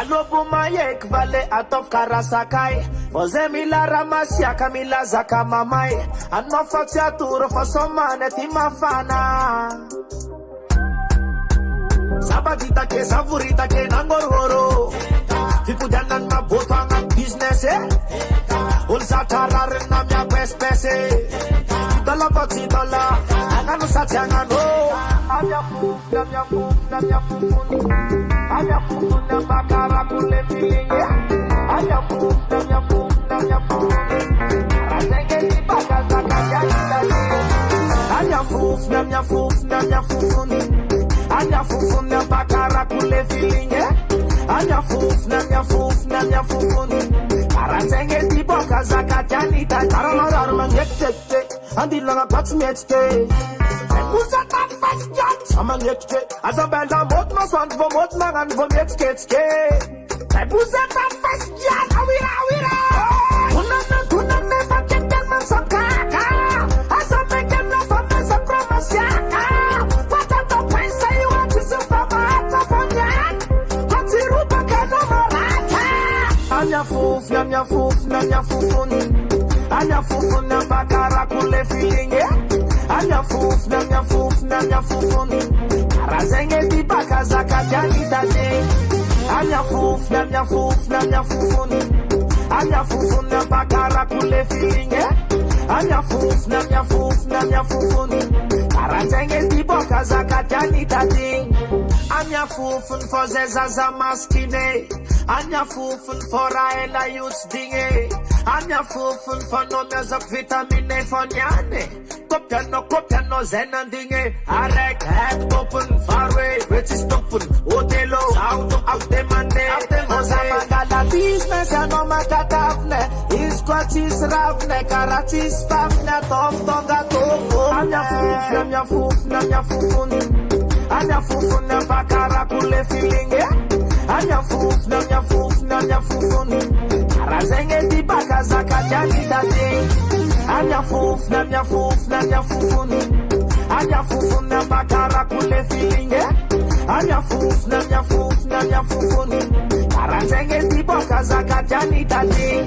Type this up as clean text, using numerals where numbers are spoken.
Alobu mayek vale atof karasakai. Fozemi la ramasia kamila zaka mamai. Anno fatia turo fasomane timafana. Sabadidake savuridake nangororo. Tipudanan na botang business Ulsa tarar na mya pespese Dala pati dala Ananu satyangano Anya fu, namya fu, namya fu Anya fu, nambakara kule filinge Anya fu, namya fu, namya fu Razenge nipaka zaka jani Anya fu, namya fu, namya fu Anya fu, nambakara kule filinge Anya fuf, namya fufuni. Aratenge tipo kazaka janita. Arama ngekte. Andi langa patu ngekte. Uza ta fast. Sama ngekte. Azabella mot maswant vo mot mangan vo ngekte. Uza ta fast. Awira. Kunana fakete masakaka. Azabeka no fama sa promasiaka. Wata to pensa you want to suffer. Anya fuf, namya fufuni. Anya fufu nambakara kule filinge. Anya fuf, namya fufuni. Arazenge dibaka zaka jani dade. Anya fuf, namya fufuni. Anya fufu nambakara kule filinge. Anya fuf, namya fufuni. Arazenge dibaka zaka jani dade. Anya fufun for zezaza maskine. Anya fufun for aela youth dinge. Anya fufun for no mezak vitamine for nyane. Kopja no zena dinge. Arek het open far away. Which is open. Otelo. Out of the mande. Ozamagala business no makatafne. Iskwatis ravne. Karatis fafne. Tonga tofo. Anya fufuni. Anya fufu nambakara kule filinge. Anya fuf, namya fufuni. Arazenge dibaka zaka jani dade. Anya fuf, namya fufuni. Anya fufu nambakara kule filinge. Anya fuf, namya fufuni. Arazenge dibaka zaka jani dade.